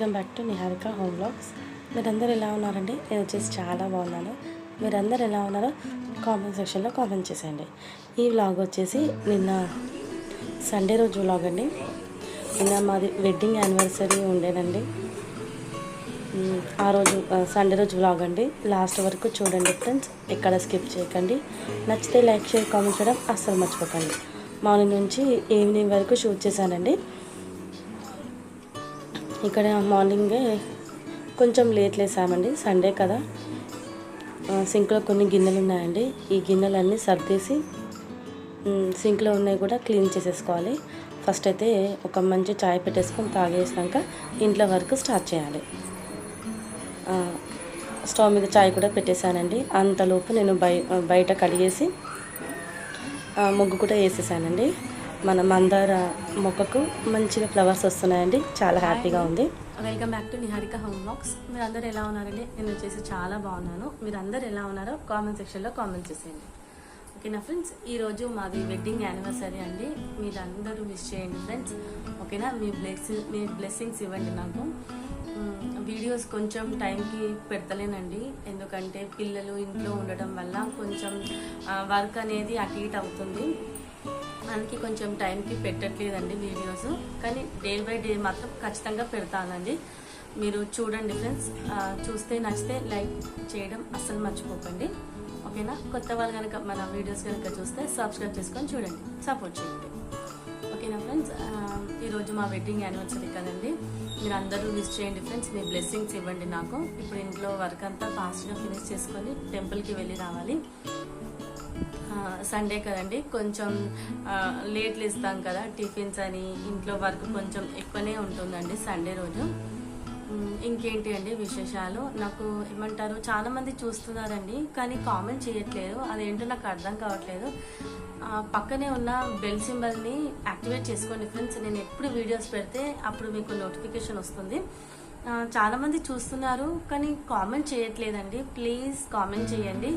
Welcome back to Niharika home vlogs. మీరందరూ ఎలా ఉన్నారండి? నేను వచ్చేసి చాలా బాగున్నాను. మీరందరూ ఎలా ఉన్నారో కామెంట్ సెక్షన్లో కామెంట్ చేసేయండి. ఈ వ్లాగ్ వచ్చేసి నిన్న సండే రోజు వ్లాగ్ అండి. నిన్న మాది వెడ్డింగ్ యానివర్సరీ ఉండేనండి. ఆ రోజు సండే రోజు వ్లాగ్ అండి. లాస్ట్ వరకు చూడండి ఫ్రెండ్స్, ఎక్కడ స్కిప్ చేయకండి. నచ్చితే లైక్, షేర్, కామెంట్ చేయడం అస్సలు మర్చిపోకండి. మార్నింగ్ నుంచి ఈవినింగ్ వరకు షూట్ చేశానండి. ఇక్కడ మార్నింగే కొంచెం లేట్ లేసామండి, సండే కదా. సింక్లో కొన్ని గిన్నెలు ఉన్నాయండి. ఈ గిన్నెలన్నీ సర్దేసి సింక్లో ఉన్నాయి కూడా క్లీన్ చేసేసుకోవాలి. ఫస్ట్ అయితే ఒక మంచి చాయ్ పెట్టేసుకొని తాగేసినాక ఇంట్లో వర్క్ స్టార్ట్ చేయాలి. స్టవ్ మీద చాయ్ కూడా పెట్టేశానండి. అంతలోపు నేను బయట కడిగేసి ముగ్గు కూడా వేసేసానండి. మన మందార మొక్కకు మంచిగా ఫ్లవర్స్ వస్తున్నాయండి. చాలా హ్యాపీగా ఉంది. Welcome back to Niharika home vlogs. మీరు అందరూ ఎలా ఉన్నారండి? నేను వచ్చేసి చాలా బాగున్నాను. మీరు అందరూ ఎలా ఉన్నారో కామెంట్ సెక్షన్లో కామెంట్ చేసేయండి. ఓకేనా ఫ్రెండ్స్, ఈరోజు మాది వెడ్డింగ్ యానివర్సరీ అండి. మీరు అందరూ విష్ చేయండి ఫ్రెండ్స్. ఓకేనా, మీ బ్లెస్సింగ్స్ ఇవ్వండి నాకు. వీడియోస్ కొంచెం టైంకి పెడతలేనండి, ఎందుకంటే పిల్లలు ఇంట్లో ఉండడం వల్ల కొంచెం వర్క్ అనేది అటు ఇటు అవుతుంది. అందుకే కొంచెం టైంకి పెట్టట్లేదండి వీడియోస్. కానీ డే బై డే మాత్రం ఖచ్చితంగా పెడతానండి. మీరు చూడండి ఫ్రెండ్స్. చూస్తే నచ్చితే లైక్ చేయడం అస్సలు మర్చిపోకండి. ఓకేనా, కొత్త వాళ్ళు కనుక మన వీడియోస్ కనుక చూస్తే సబ్స్క్రైబ్ చేసుకొని చూడండి, సపోర్ట్ చేయండి. ఓకేనా ఫ్రెండ్స్, ఈరోజు మా వెడ్డింగ్ యానివర్సరీ కదండి. మీరు అందరూ విష్ చేయండి ఫ్రెండ్స్. మీ బ్లెస్సింగ్స్ ఇవ్వండి నాకు. ఇప్పుడు ఇంట్లో వర్క్ అంతా ఫాస్ట్గా ఫినిష్ చేసుకొని టెంపుల్కి వెళ్ళి రావాలి. సండే కదండి, కొంచెం లేట్లు ఇస్తాం కదా టిఫిన్స్ అని. ఇంట్లో వర్క్ కొంచెం ఎక్కువనే ఉంటుందండి సండే రోజు. ఇంకేంటి అండి విశేషాలు? నాకు ఏమంటారు, చాలా మంది చూస్తున్నారండి కానీ కామెంట్ చేయట్లేదు. అదేంటో నాకు అర్థం కావట్లేదు. పక్కనే ఉన్న బెల్ సింబల్ని యాక్టివేట్ చేసుకోండి ఫ్రెండ్స్. నేను ఎప్పుడు వీడియోస్ పెడితే అప్పుడు మీకు నోటిఫికేషన్ వస్తుంది. చాలామంది చూస్తున్నారు కానీ కామెంట్ చేయట్లేదండి. ప్లీజ్ కామెంట్ చేయండి.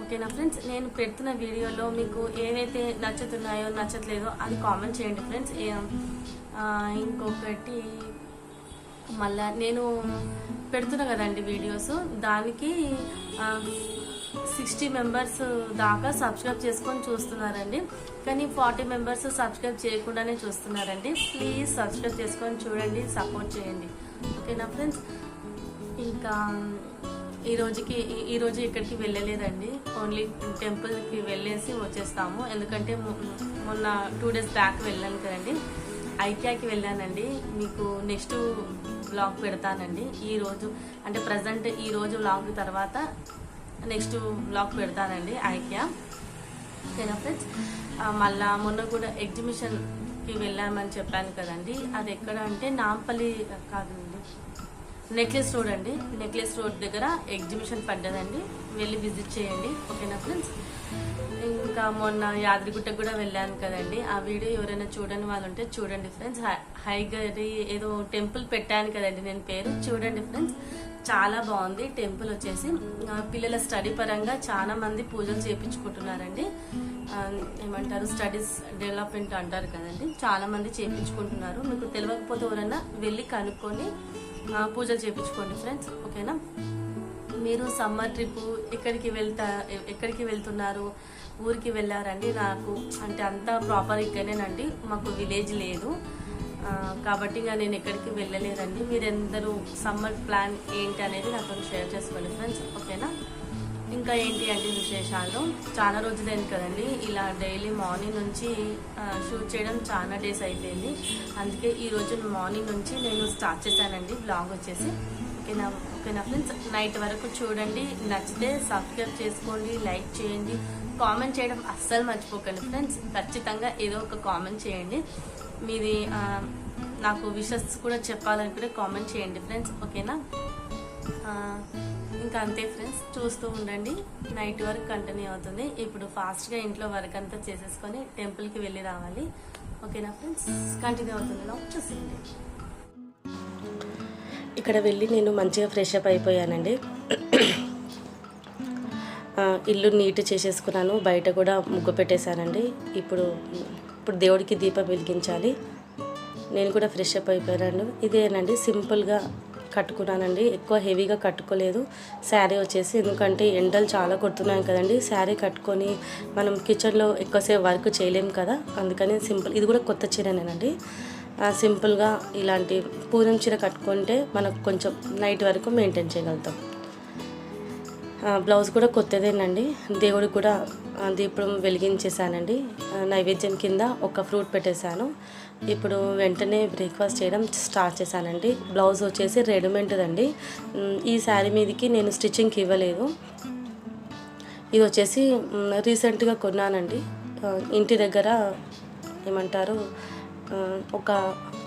ఓకేనా ఫ్రెండ్స్, నేను పెడుతున్న వీడియోలో మీకు ఏవైతే నచ్చుతున్నాయో నచ్చట్లేదో అది కామెంట్ చేయండి ఫ్రెండ్స్. ఇంకొకటి, మళ్ళా నేను పెడుతున్నా కదండి వీడియోస్, దానికి 60 మెంబర్స్ దాకా సబ్స్క్రైబ్ చేసుకొని చూస్తున్నారండి. కానీ 40 మెంబర్స్ సబ్స్క్రైబ్ చేయకుండానే చూస్తున్నారండి. ప్లీజ్ సబ్స్క్రైబ్ చేసుకొని చూడండి, సపోర్ట్ చేయండి. ఓకేనా ఫ్రెండ్స్, ఇంకా ఈరోజు ఇక్కడికి వెళ్ళలేదండి. ఓన్లీ టెంపుల్కి వెళ్ళేసి వచ్చేస్తాము. ఎందుకంటే మొన్న 2 days బ్యాక్ వెళ్ళాను కదండి, ఐక్యాకి వెళ్ళానండి. మీకు నెక్స్ట్ వ్లాగ్ పెడతానండి. ఈరోజు అంటే ప్రజెంట్ ఈరోజు వ్లాగ్ తర్వాత నెక్స్ట్ వ్లాగ్ పెడతానండి ఐక్యా. ఓకేనా ఫ్రెండ్స్, మళ్ళా మొన్న కూడా ఎగ్జిబిషన్కి వెళ్ళామని చెప్పాను కదండి. అది ఎక్కడ అంటే నాంపల్లి కాదండి, నెక్లెస్ రోడ్ అండి. నెక్లెస్ రోడ్ దగ్గర ఎగ్జిబిషన్ పడ్డదండి, వెళ్ళి విజిట్ చేయండి. ఓకేనా ఫ్రెండ్స్, ఇంకా మొన్న యాదగిరిగుట్టకు కూడా వెళ్ళాను కదండి. ఆ వీడియో ఎవరైనా చూడని వాళ్ళు ఉంటే చూడండి ఫ్రెండ్స్. హైగరి ఏదో టెంపుల్ పెట్టాను కదండి నేను పేరు, చూడండి ఫ్రెండ్స్. చాలా బాగుంది టెంపుల్ వచ్చేసి. పిల్లల స్టడీ పరంగా చాలా మంది పూజలు చేయించుకుంటున్నారండి. ఏమంటారు, స్టడీస్ డెవలప్మెంట్ అంటారు కదండి, చాలా మంది చేయించుకుంటున్నారు. మీకు తెలియకపోతే ఎవరైనా వెళ్ళి కనుక్కొని పూజలు చేయించుకోండి ఫ్రెండ్స్. ఓకేనా, మీరు సమ్మర్ ట్రిప్ ఎక్కడికి వెళ్తున్నారు? ఊరికి వెళ్ళారండి? నాకు అంటే అంతా ప్రాపర్ ఇక్కడనేనండి, మాకు విలేజ్ లేదు కాబట్టి ఇంకా నేను ఎక్కడికి వెళ్ళలేదండి. మీరందరూ సమ్మర్ ప్లాన్ ఏంటి అనేది నాతో షేర్ చేసుకోండి ఫ్రెండ్స్. ఓకేనా, ఇంకా ఏంటి అంటే విశేషాలు, చాలా రోజులైంది కదండి ఇలా డైలీ మార్నింగ్ నుంచి షూట్ చేయడం, చాలా డేస్ అయిపోయింది. అందుకే ఈరోజు మార్నింగ్ నుంచి నేను స్టార్ట్ చేశానండి బ్లాగ్ వచ్చేసి. ఓకేనా ఫ్రెండ్స్, నైట్ వరకు చూడండి. నచ్చితే సబ్స్క్రైబ్ చేసుకోండి, లైక్ చేయండి, కామెంట్ చేయడం అస్సలు మర్చిపోకండి ఫ్రెండ్స్. ఖచ్చితంగా ఏదో ఒక కామెంట్ చేయండి. మీది నాకు విషెస్ కూడా చెప్పాలనుకుంటే కామెంట్ చేయండి ఫ్రెండ్స్. ఓకేనా, ఇంకా అంతే ఫ్రెండ్స్, చూస్తూ ఉండండి. నైట్ వరకు కంటిన్యూ అవుతుంది. ఇప్పుడు ఫాస్ట్గా ఇంట్లో వర్క్ అంతా చేసేసుకొని టెంపుల్కి వెళ్ళి రావాలి. ఓకేనా ఫ్రెండ్స్, కంటిన్యూ అవుతుంది, చూసేయండి. ఇక్కడ వెళ్ళి నేను మంచిగా ఫ్రెష్ అప్ అయిపోయానండి. ఇల్లు నీట్ చేసేసుకున్నాను, బయట కూడా ముగ్గు పెట్టేశానండి. ఇప్పుడు దేవుడికి దీపం వెలిగించాలి. నేను కూడా ఫ్రెష్ అప్ అయిపోయాను. ఇదేనండి సింపుల్గా కట్టుకున్నానండి, ఎక్కువ హెవీగా కట్టుకోలేదు. శారీ వచ్చేసి ఎందుకంటే ఎండలు చాలా కొడుతున్నాయి కదండి, శారీ కట్టుకొని మనం కిచెన్లో ఎక్కువసేపు వర్క్ చేయలేము కదా, అందుకని సింపుల్. ఇది కూడా కొత్త చీరనేనండి. సింపుల్గా ఇలాంటి పూనం చీర కట్టుకుంటే మనకు కొంచెం నైట్ వరకు మెయింటైన్ చేయగలుగుతాం. బ్లౌజ్ కూడా కొత్తదేనండి. దేవుడికి కూడా దీపం వెలిగించేసానండి. నైవేద్యం కింద ఒక ఫ్రూట్ పెట్టేశాను. ఇప్పుడు వెంటనే బ్రేక్ఫాస్ట్ చేయడం స్టార్ట్ చేశానండి. బ్లౌజ్ వచ్చేసి రెడీమేడ్దండి. ఈ శారీ మీదకి నేను స్టిచ్చింగ్కి ఇవ్వలేదు. ఇది వచ్చేసి రీసెంట్గా కొన్నానండి. ఇంటి దగ్గర ఏమంటారు ఒక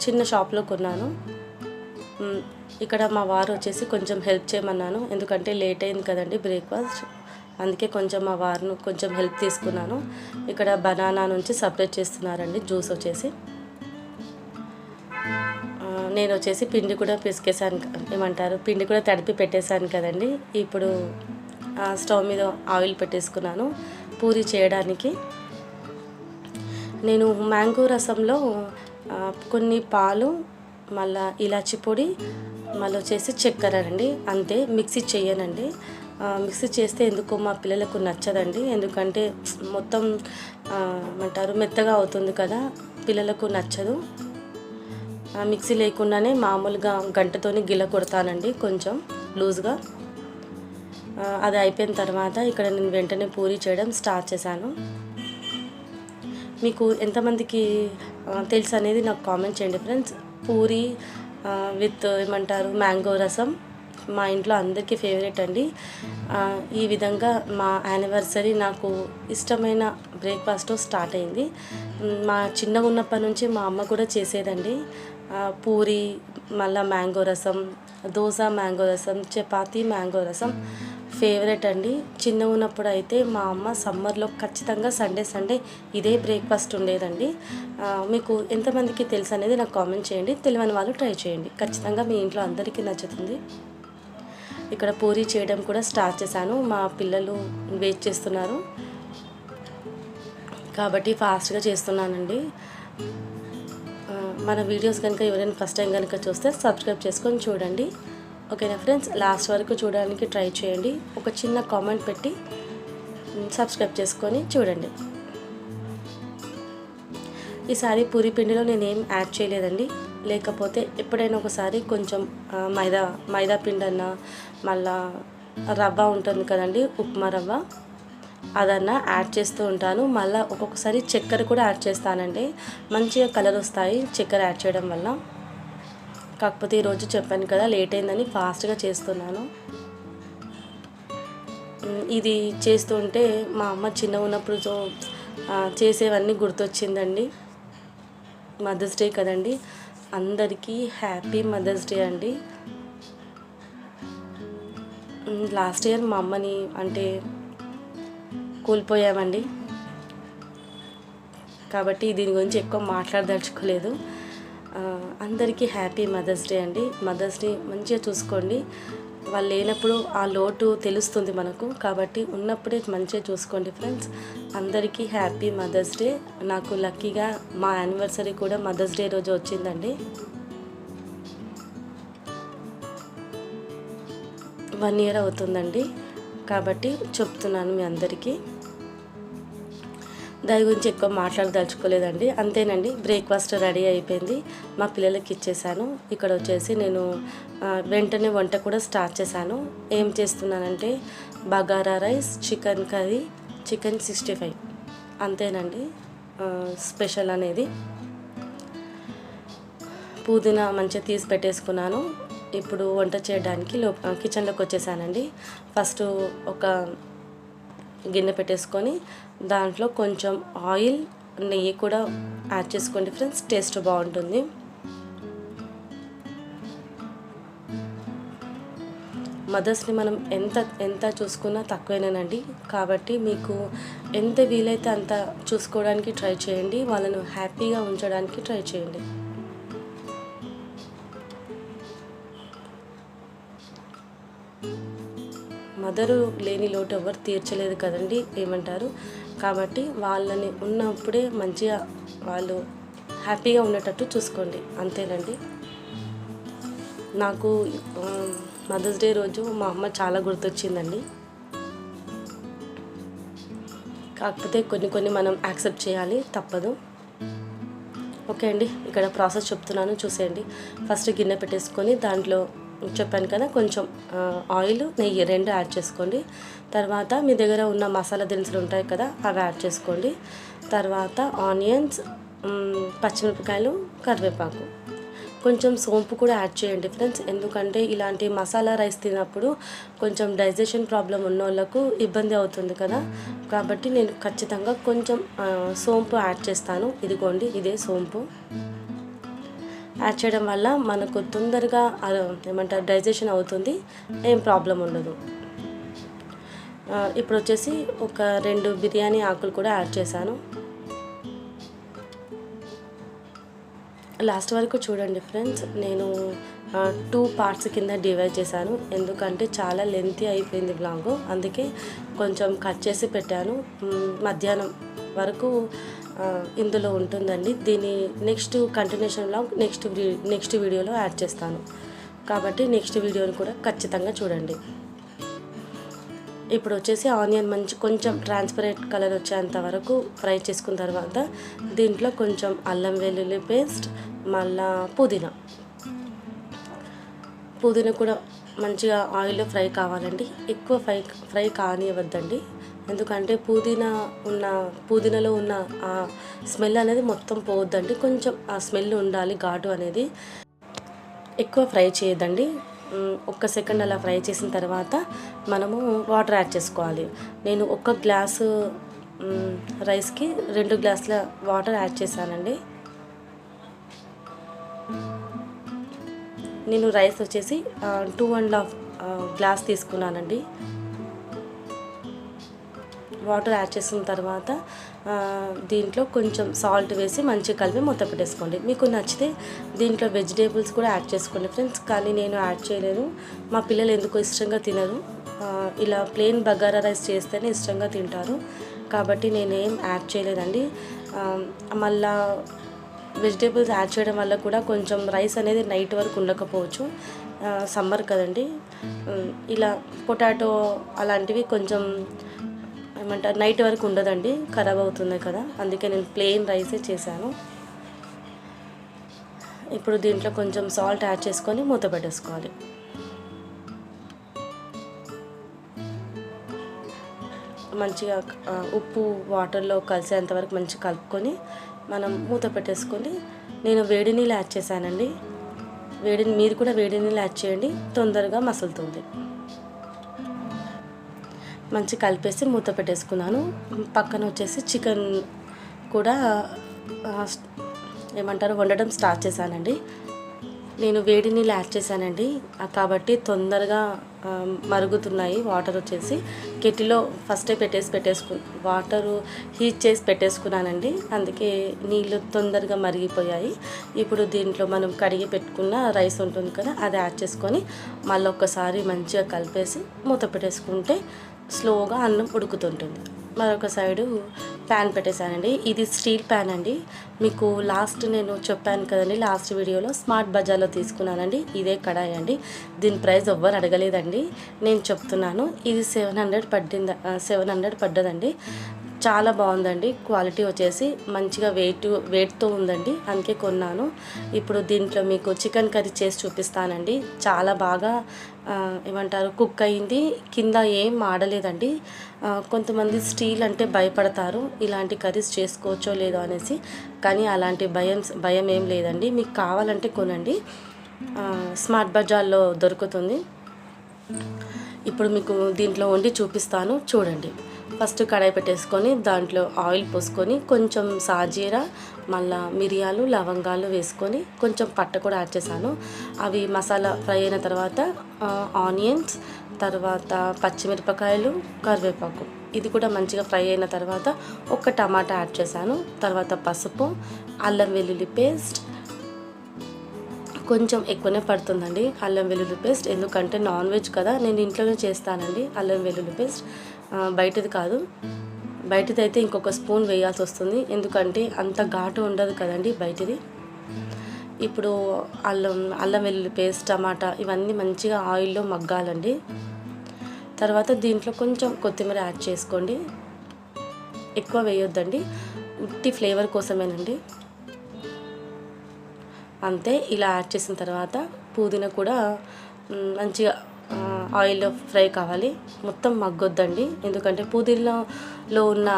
చిన్న షాప్లో కొన్నాను. ఇక్కడ మా వారు వచ్చేసి కొంచెం హెల్ప్ చేయమన్నాను, ఎందుకంటే లేట్ అయింది కదండి బ్రేక్ఫాస్ట్, అందుకే కొంచెం మా వారిని కొంచెం హెల్ప్ తీసుకున్నాను. ఇక్కడ బనానా నుంచి సపరేట్ చేస్తున్నారండి జ్యూస్ వచ్చేసి. నేను వచ్చేసి పిండి కూడా పిసికేసాను, ఏమంటారు పిండి కూడా తడిపి పెట్టేశాను కదండి. ఇప్పుడు స్టవ్ మీద ఆయిల్ పెట్టేసుకున్నాను పూరి చేయడానికి. నేను మ్యాంగో రసంలో కొన్ని పాలు, మళ్ళీ ఇలాచి పొడి, మళ్ళీ వచ్చేసి చక్కెర అండి, అంతే. మిక్సీ చేయనండి. మిక్సీ చేస్తే ఎందుకో మా పిల్లలకు నచ్చదండి, ఎందుకంటే మొత్తం ఏమంటారు మెత్తగా అవుతుంది కదా, పిల్లలకు నచ్చదు. మిక్సీ లేకుండానే మామూలుగా గంటతోని గిల కొడతానండి కొంచెం లూజ్గా. అది అయిపోయిన తర్వాత ఇక్కడ నేను వెంటనే పూరి చేయడం స్టార్ట్ చేశాను. మీకు ఎంతమందికి తెలుసు అనేది నాకు కామెంట్ చేయండి ఫ్రెండ్స్. పూరి విత్ ఏమంటారు మ్యాంగో రసం మా ఇంట్లో అందరికీ ఫేవరెట్ అండి. ఈ విధంగా మా యానివర్సరీ నాకు ఇష్టమైన బ్రేక్ఫాస్ట్ స్టార్ట్ అయింది. మా చిన్నగా ఉన్నప్పటి నుంచి మా అమ్మ కూడా చేసేదండి. పూరి, మళ్ళీ మ్యాంగో రసం, దోశ మ్యాంగో రసం, చపాతీ మ్యాంగో రసం ఫేవరెట్ అండి. చిన్నగా ఉన్నప్పుడు అయితే మా అమ్మ సమ్మర్లో ఖచ్చితంగా సండే ఇదే బ్రేక్ఫాస్ట్ ఉండేదండి. మీకు ఎంతమందికి తెలుసు అనేది నాకు కామెంట్ చేయండి, తెలియని వాళ్ళు ట్రై చేయండి, ఖచ్చితంగా మీ ఇంట్లో అందరికీ నచ్చుతుంది. ఇక్కడ పూరి చేయడం కూడా స్టార్ట్ చేశాను. మా పిల్లలు వెయిట్ చేస్తున్నారు కాబట్టి ఫాస్ట్గా చేస్తున్నానండి. మన వీడియోస్ కనుక ఎవరైనా ఫస్ట్ టైం కనుక చూస్తే సబ్స్క్రైబ్ చేసుకొని చూడండి, ఓకేనా ఫ్రెండ్స్. లాస్ట్ వరకు చూడడానికి ట్రై చేయండి, ఒక చిన్న కామెంట్ పెట్టి సబ్స్క్రైబ్ చేసుకొని చూడండి. ఈసారి పూరి పిండిలో నేనేం యాడ్ చేయలేదండి, లేకపోతే ఎప్పుడైనా ఒకసారి కొంచెం మైదా పిండి అన్నా, మళ్ళా రవ్వ ఉంటుంది కదండి ఉప్మా రవ్వ, అదన్నా యాడ్ చేస్తూ ఉంటాను. మళ్ళీ ఒక్కొక్కసారి చక్కెర కూడా యాడ్ చేస్తానండి, మంచిగా కలర్ వస్తాయి చక్కెర యాడ్ చేయడం వల్ల. కాకపోతే ఈరోజు చెప్పాను కదా లేట్ అయిందని ఫాస్ట్గా చేస్తున్నాను. ఇది చేస్తుంటే మా అమ్మ చిన్నగా ఉన్నప్పుడు చేసేవన్నీ గుర్తొచ్చిందండి. మదర్స్ డే కదండి, అందరికీ హ్యాపీ మదర్స్ డే అండి. లాస్ట్ ఇయర్ మా అమ్మని అంటే కోల్పోయామండి, కాబట్టి దీని గురించి ఎక్కువ మాట్లాడదలుచుకోలేదు. అందరికీ హ్యాపీ మదర్స్ డే అండి. మదర్స్ డే మంచిగా చూసుకోండి, వాళ్ళు లేనప్పుడు ఆ లోటు తెలుస్తుంది మనకు, కాబట్టి ఉన్నప్పుడే మంచిగా చూసుకోండి ఫ్రెండ్స్. అందరికీ హ్యాపీ మదర్స్ డే. నాకు లక్కీగా మా యానివర్సరీ కూడా మదర్స్ డే రోజు వచ్చిందండి. 1 year అవుతుందండి, కాబట్టి చెప్తున్నాను మీ అందరికీ. దాని గురించి ఎక్కువ మాట్లాడదలుచుకోలేదండి, అంతేనండి. బ్రేక్ఫాస్ట్ రెడీ అయిపోయింది, మా పిల్లలకి ఇచ్చేసాను. ఇక్కడ వచ్చేసి నేను వెంటనే వంట కూడా స్టార్ట్ చేశాను. ఏం చేస్తున్నానంటే bagara rice, chicken curry, chicken 65, అంతేనండి స్పెషల్ అనేది. పుదీనా మంచిగా తీసి పెట్టేసుకున్నాను. ఇప్పుడు వంట చేయడానికి కిచెన్లోకి వచ్చేసానండి. ఫస్ట్ ఒక గిన్నె పెట్టేసుకొని దాంట్లో కొంచెం ఆయిల్, నెయ్యి కూడా యాడ్ చేసుకోండి ఫ్రెండ్స్, టేస్ట్ బాగుంటుంది. మదర్స్ని మనం ఎంత చూసుకున్నా తక్కువేనండి, కాబట్టి మీకు ఎంత వీలైతే అంత చూసుకోవడానికి ట్రై చేయండి, వాళ్ళను హ్యాపీగా ఉంచడానికి ట్రై చేయండి. మదరు లేని లోటు ఎవరు తీర్చలేదు కదండి, ఏమంటారు. కాబట్టి వాళ్ళని ఉన్నప్పుడే మంచిగా వాళ్ళు హ్యాపీగా ఉండేటట్టు చూసుకోండి, అంతేనండి. నాకు మదర్స్ డే రోజు మా అమ్మ చాలా గుర్తొచ్చిందండి. కాకపోతే కొన్ని మనం యాక్సెప్ట్ చేయాలి, తప్పదు. ఓకే అండి, ఇక్కడ ప్రాసెస్ చెప్తున్నాను, చూసేయండి. ఫస్ట్ గిన్నె పెట్టేసుకొని దాంట్లో చెప్పాను కదా కొంచెం ఆయిల్, నెయ్యి 2 యాడ్ చేసుకోండి. తర్వాత మీ దగ్గర ఉన్న మసాలా దినుసులు ఉంటాయి కదా, అవి యాడ్ చేసుకోండి. తర్వాత ఆనియన్స్, పచ్చిమిరపకాయలు, కరివేపాకు, కొంచెం సోంపు కూడా యాడ్ చేయండి ఫ్రెండ్స్. ఎందుకంటే ఇలాంటి మసాలా రైస్ తిన్నప్పుడు కొంచెం డైజెషన్ ప్రాబ్లం ఉన్న వాళ్ళకు ఇబ్బంది అవుతుంది కదా, కాబట్టి నేను ఖచ్చితంగా కొంచెం సోంపు యాడ్ చేస్తాను. ఇదిగోండి, ఇదే సోంపు యాడ్ చేయడం వల్ల మనకు తొందరగా ఏమంటారు డైజెషన్ అవుతుంది, ఏం ప్రాబ్లం ఉండదు. ఇప్పుడు వచ్చేసి ఒక 2 బిర్యానీ ఆకులు కూడా యాడ్ చేశాను. లాస్ట్ వరకు చూడండి ఫ్రెండ్స్. నేను 2 పార్ట్స్ కింద డివైడ్ చేశాను, ఎందుకంటే చాలా లెంతీ అయిపోయింది బ్లాగ్, అందుకే కొంచెం కట్ చేసి పెట్టాను. మధ్యాహ్నం వరకు ఇందులో ఉంటుందండి. దీని నెక్స్ట్ కంటిన్యూషన్ బ్లాగ్ నెక్స్ట్ వీడియోలో యాడ్ చేస్తాను, కాబట్టి నెక్స్ట్ వీడియోని కూడా ఖచ్చితంగా చూడండి. ఇప్పుడు వచ్చేసి ఆనియన్ కొంచెం ట్రాన్స్పరెంట్ కలర్ వచ్చేంత వరకు ఫ్రై చేసుకున్న తర్వాత దీంట్లో కొంచెం అల్లం వెల్లుల్లి పేస్ట్, మళ్ళా పుదీనా కూడా మంచిగా ఆయిల్లో ఫ్రై కావాలండి. ఎక్కువ ఫ్రై కానివ్వద్దండి, ఎందుకంటే పుదీనాలో ఉన్న ఆ స్మెల్ అనేది మొత్తం పోవద్దండి. కొంచెం ఆ స్మెల్ ఉండాలి, ఘాటు అనేది. ఎక్కువ ఫ్రై చేయొద్దండి. 1 సెకండ్ అలా ఫ్రై చేసిన తర్వాత మనము వాటర్ యాడ్ చేసుకోవాలి. నేను 1 గ్లాసు రైస్కి 2 గ్లాసుల వాటర్ యాడ్ చేశానండి. నేను రైస్ వచ్చేసి 2.5 గ్లాస్ తీసుకున్నానండి. వాటర్ యాడ్ చేసిన తర్వాత దీంట్లో కొంచెం సాల్ట్ వేసి మంచిగా కలిపి మూత పెట్టేసుకోండి. మీకు నచ్చితే దీంట్లో వెజిటేబుల్స్ కూడా యాడ్ చేసుకోండి ఫ్రెండ్స్, కానీ నేను యాడ్ చేయలేను. మా పిల్లలు ఎందుకో ఇష్టంగా తినరు, ఇలా ప్లెయిన్ బగారా రైస్ చేస్తేనే ఇష్టంగా తింటారు, కాబట్టి నేనేం యాడ్ చేయలేదండి. మళ్ళా వెజిటేబుల్స్ యాడ్ చేయడం వల్ల కూడా కొంచెం రైస్ అనేది నైట్ వరకు ఉండకపోవచ్చు, సమ్మర్ కదండి. ఇలా పొటాటో అలాంటివి కొంచెం ఏమంటారు నైట్ వరకు ఉండదండి, ఖరాబ్ అవుతుంది కదా, అందుకే నేను ప్లెయిన్ రైసే చేశాను. ఇప్పుడు దీంట్లో కొంచెం సాల్ట్ యాడ్ చేసుకొని మూత పెట్టేసుకోవాలి. మంచిగా ఉప్పు వాటర్లో కలిసేంత వరకు మంచిగా కలుపుకొని మనం మూత పెట్టేసుకొని, నేను వేడి నీళ్ళు యాడ్ చేశానండి. మీరు కూడా వేడి నీళ్ళు యాడ్ చేయండి, తొందరగా మసులుతుంది. మంచి కలిపేసి మూత పెట్టేసుకున్నాను. పక్కన వచ్చేసి చికెన్ కూడా వండడం స్టార్ట్ చేశానండి. నేను వేడి నీళ్ళు యాడ్ చేశానండి, కాబట్టి తొందరగా మరుగుతున్నాయి. వాటర్ వచ్చేసి కెటిలో ఫస్టే వాటరు హీట్ చేసి పెట్టేసుకున్నానండి, అందుకే నీళ్ళు తొందరగా మరిగిపోయాయి. ఇప్పుడు దీంట్లో మనం కడిగి పెట్టుకున్న రైస్ ఉంటుంది కదా, అది యాడ్ చేసుకొని మళ్ళీ ఒక్కసారి మంచిగా కలిపేసి మూత పెట్టేసుకుంటే స్లోగా అన్నం ఉడుకుతుంటుంది. మరొక సైడు ప్యాన్ పెట్టేశానండి. ఇది స్టీల్ ప్యాన్ అండి. మీకు నేను చెప్పాను కదండి లాస్ట్ వీడియోలో, స్మార్ట్ బజార్లో తీసుకున్నానండి. ఇదే కడాయి అండి. దీని ప్రైస్ ఎవ్వరు అడగలేదండి, నేను చెప్తున్నాను. ఇది 700 పడ్డదండి. చాలా బాగుందండి. క్వాలిటీ వచ్చేసి మంచిగా వెయిట్తో ఉందండి, అందుకే కొన్నాను. ఇప్పుడు దీంట్లో మీకు చికెన్ కర్రీ చేసి చూపిస్తానండి. చాలా బాగా కుక్ అయింది, కింద ఏం మాడలేదండి. కొంతమంది స్టీల్ అంటే భయపడతారు, ఇలాంటి కర్రీస్ చేసుకోవచ్చో లేదో అనేసి, కానీ అలాంటి భయం ఏం లేదండి. మీకు కావాలంటే కొనండి, స్మార్ట్ బజార్లో దొరుకుతుంది. ఇప్పుడు మీకు దీంట్లో వండి చూపిస్తాను, చూడండి. ఫస్ట్ కడాయి పెట్టేసుకొని దాంట్లో ఆయిల్ పోసుకొని కొంచెం సాజీరా, మళ్ళా మిరియాలు, లవంగాలు వేసుకొని కొంచెం పట్ట కూడా యాడ్ చేశాను. అవి మసాలా ఫ్రై అయిన తర్వాత ఆనియన్స్, తర్వాత పచ్చిమిరపకాయలు, కరివేపాకు, ఇది కూడా మంచిగా ఫ్రై అయిన తర్వాత ఒక టమాటా యాడ్ చేశాను. తర్వాత పసుపు, అల్లం వెల్లుల్లి పేస్ట్, కొంచెం ఎక్కువనే పడుతుందండి అల్లం వెల్లుల్లి పేస్ట్, ఎందుకంటే నాన్ వెజ్ కదా, నేను ఇంట్లోనే చేస్తానండి. అల్లం వెల్లుల్లి పేస్ట్ బయటది కాదు, బయటిది అయితే ఇంకొక స్పూన్ వేయాల్సి వస్తుంది, ఎందుకంటే అంత ఘాటు ఉండదు కదండి బయటిది. ఇప్పుడు అల్లం వెల్లుల్లి పేస్ట్, టమాటా ఇవన్నీ మంచిగా ఆయిల్లో మగ్గాలండి. తర్వాత దీంట్లో కొంచెం కొత్తిమీర యాడ్ చేసుకోండి, ఎక్కువ వేయొద్దండి, ఉట్టి ఫ్లేవర్ కోసమేనండి. అంతే. ఇలా యాడ్ చేసిన తర్వాత పుదీనా కూడా మంచిగా ఆయిల్లో ఫ్రై కావాలి, మొత్తం మగ్గొద్దండి, ఎందుకంటే పుదీనాలో ఉన్న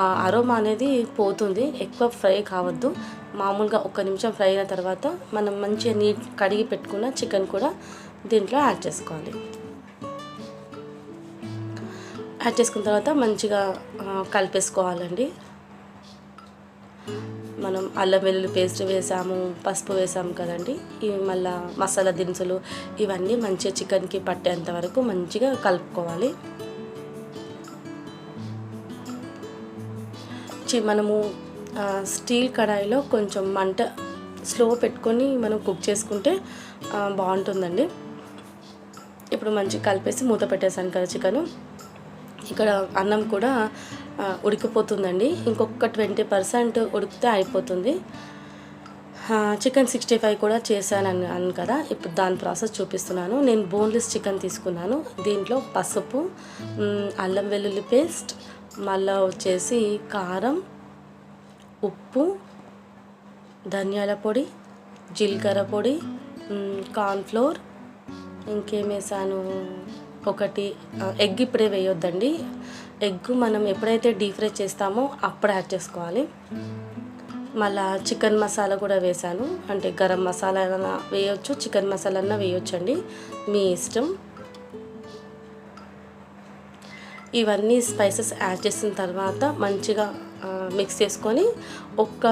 ఆ అరోమా అనేది పోతుంది. ఎక్కువ ఫ్రై కావద్దు, మామూలుగా 1 నిమిషం ఫ్రై అయిన తర్వాత మనం మంచిగా కడిగి పెట్టుకున్న చికెన్ కూడా దీంట్లో యాడ్ చేసుకోవాలి. యాడ్ చేసుకున్న తర్వాత మంచిగా కలిపేసుకోవాలండి. మనం అల్లం వెల్లుల్లి పేస్ట్ వేసాము, పసుపు వేసాము కదండి, ఇవి మళ్ళీ మసాలా దినుసులు ఇవన్నీ మంచిగా చికెన్కి పట్టేంత వరకు మంచిగా కలుపుకోవాలి. మనము స్టీల్ కడాయిలో కొంచెం మంట స్లో పెట్టుకొని మనం కుక్ చేసుకుంటే బాగుంటుందండి. ఇప్పుడు మంచిగా కలిపేసి మూత పెట్టేసాను కదా చికెను. ఇక్కడ అన్నం కూడా ఉడికిపోతుందండి, ఇంకొక 20% ఉడికితే అయిపోతుంది. చికెన్ 65 కూడా చేశాను అన్నాను కదా, ఇప్పుడు దాని ప్రాసెస్ చూపిస్తున్నాను. నేను బోన్లెస్ చికెన్ తీసుకున్నాను. దీంట్లో పసుపు, అల్లం వెల్లుల్లి పేస్ట్, మళ్ళీ వచ్చేసి కారం, ఉప్పు, ధనియాల పొడి, జీలకర్ర పొడి, కార్న్ఫ్లోర్, ఇంకేం వేసాను, ఒకటి ఎగ్ ఇప్పుడే వేయొద్దండి, ఎగ్ మనం ఎప్పుడైతే డీప్ ఫ్రై చేస్తామో అప్పుడు యాడ్ చేసుకోవాలి. మళ్ళా చికెన్ మసాలా కూడా వేసాను, అంటే గరం మసాలా అయినా వేయొచ్చు, చికెన్ మసాలా అయినా వేయొచ్చండి, మీ ఇష్టం. ఇవన్నీ స్పైసెస్ యాడ్ చేసిన తర్వాత మంచిగా మిక్స్ చేసుకొని ఒక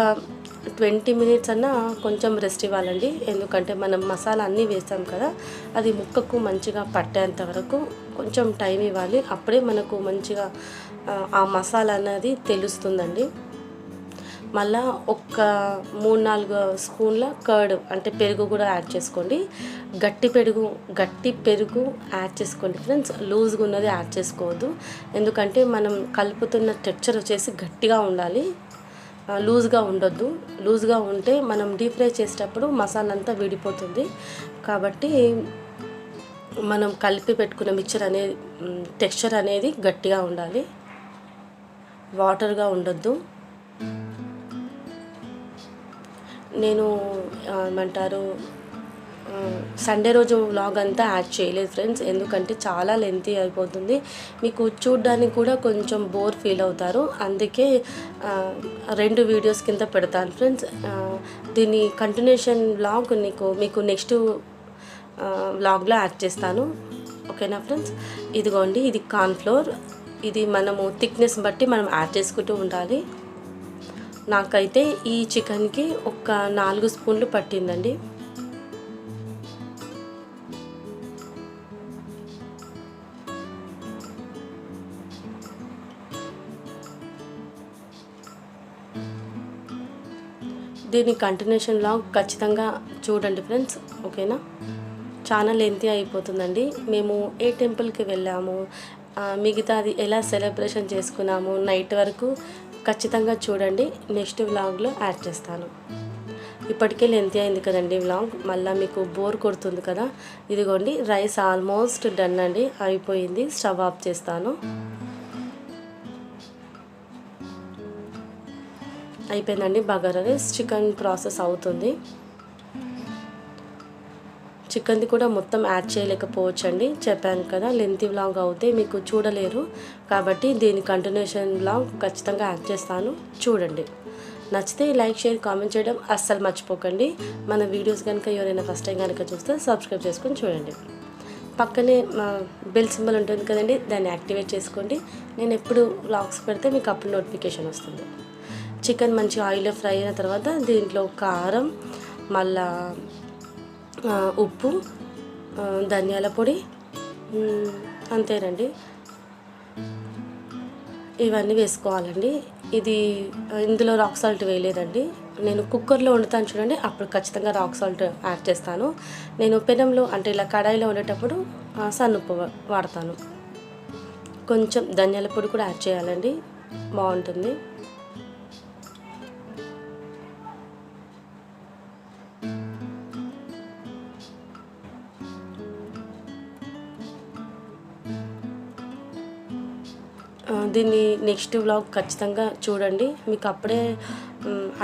20 మినిట్స్ అన్నా కొంచెం రెస్ట్ ఇవ్వాలండి, ఎందుకంటే మనం మసాలా అన్నీ వేసాం కదా, అది ముక్కకు మంచిగా పట్టేంత వరకు కొంచెం టైం ఇవ్వాలి, అప్పుడే మనకు మంచిగా ఆ మసాలా అనేది తెలుస్తుందండి. మళ్ళా ఒక 3-4 స్పూన్ల కర్డ్ అంటే పెరుగు కూడా యాడ్ చేసుకోండి. గట్టి పెరుగు యాడ్ చేసుకోండి ఫ్రెండ్స్, లూజ్గా ఉన్నది యాడ్ చేసుకోవద్దు, ఎందుకంటే మనం కలుపుతున్న టెక్స్చర్ వచ్చేసి గట్టిగా ఉండాలి, లూజ్గా ఉండొద్దు. లూజ్గా ఉంటే మనం డీప్ ఫ్రై చేసేటప్పుడు మసాలా అంతా విడిపోతుంది. కాబట్టి మనం కలిపి పెట్టుకున్న మిక్చర్ అనేది టెక్స్చర్ అనేది గట్టిగా ఉండాలి, వాటర్గా ఉండొద్దు. నేను ఏమంటారు సండే రోజు వ్లాగ్ అంతా యాడ్ చేయలేదు ఫ్రెండ్స్, ఎందుకంటే చాలా లెంతీ అయిపోతుంది, మీకు చూడడానికి కూడా కొంచెం బోర్ ఫీల్ అవుతారు, అందుకే 2 వీడియోస్ కింద పెడతాను ఫ్రెండ్స్. దీని కంటిన్యూషన్ వ్లాగ్ మీకు నెక్స్ట్ వ్లాగ్లో యాడ్ చేస్తాను, ఓకేనా ఫ్రెండ్స్. ఇదిగోండి, ఇది కార్న్ఫ్లోర్, ఇది మనము థిక్నెస్ బట్టి మనం యాడ్ చేసుకుంటూ ఉండాలి. నాకైతే ఈ చికెన్కి ఒక 4 స్పూన్లు పట్టిందండి. దీని కంటిన్యూషన్ లాగ్ ఖచ్చితంగా చూడండి ఫ్రెండ్స్, ఓకేనా. చాలా లెంతీ అయిపోతుందండి. మేము ఏ టెంపుల్కి వెళ్ళాము, మిగతాది ఎలా సెలబ్రేషన్ చేసుకున్నాము నైట్ వరకు ఖచ్చితంగా చూడండి, నెక్స్ట్ వ్లాగ్లో యాడ్ చేస్తాను. ఇప్పటికే లెంతీ అయింది కదండి వ్లాగ్, మళ్ళీ మీకు బోర్ కొడుతుంది కదా. ఇదిగోండి, రైస్ ఆల్మోస్ట్ డన్ అండి, అయిపోయింది. స్టవ్ ఆఫ్ చేస్తాను. అయిపోయిందండి బగారా రైస్. చికెన్ ప్రాసెస్ అవుతుంది. చికెన్ది కూడా మొత్తం యాడ్ చేయలేకపోవచ్చండి, చెప్పాను కదా లెంతీ వ్లాగ్ అవుతే మీకు చూడలేరు, కాబట్టి దీని కంటిన్యూషన్ వ్లాగ్ ఖచ్చితంగా యాడ్ చేస్తాను, చూడండి. నచ్చితే లైక్, షేర్, కామెంట్ చేయడం అస్సలు మర్చిపోకండి. మన వీడియోస్ కనుక ఎవరైనా ఫస్ట్ టైం కనుక చూస్తే సబ్స్క్రైబ్ చేసుకొని చూడండి. పక్కనే బెల్ సింబల్ ఉంటుంది కదండి, దాన్ని యాక్టివేట్ చేసుకోండి. నేను ఎప్పుడు వ్లాగ్స్ పెడితే మీకు అప్పుడు నోటిఫికేషన్ వస్తుంది. చికెన్ మంచి ఆయిల్లో ఫ్రై అయిన తర్వాత దీంట్లో కారం, మళ్ళా ఉప్పు, ధనియాల పొడి, అంతేనండి, ఇవన్నీ వేసుకోవాలండి. ఇందులో రాక్ సాల్ట్ వేయలేదండి, నేను కుక్కర్లో వండుతాను చూడండి, అప్పుడు ఖచ్చితంగా రాక్ సాల్ట్ యాడ్ చేస్తాను. నేను పెనంలో అంటే ఇలా కడాయిలో వండేటప్పుడు సన్నుప్పు వాడతాను. కొంచెం ధనియాల పొడి కూడా యాడ్ చేయాలండి, బాగుంటుంది. దీన్ని నెక్స్ట్ వ్లాగ్ ఖచ్చితంగా చూడండి, మీకు అప్పుడే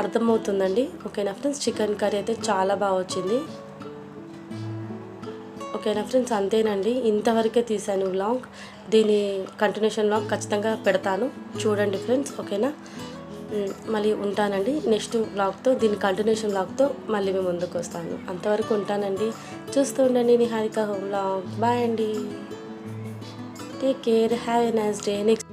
అర్థమవుతుందండి. ఓకేనా ఫ్రెండ్స్, చికెన్ కర్రీ అయితే చాలా బాగా వచ్చింది. ఓకేనా ఫ్రెండ్స్, అంతేనండి, ఇంతవరకే తీసాను వ్లాగ్. దీని కంటిన్యూషన్ వ్లాగ్ ఖచ్చితంగా పెడతాను, చూడండి ఫ్రెండ్స్. ఓకేనా, మళ్ళీ ఉంటానండి నెక్స్ట్ వ్లాగ్తో, దీని కంటిన్యూషన్ వ్లాగ్తో మళ్ళీ మేము ముందుకు వస్తాను. అంతవరకు ఉంటానండి, చూస్తూ ఉండండి నిహారిక హోమ్ వ్లాగ్. బాయ్ అండి, take care, have a nice day. Next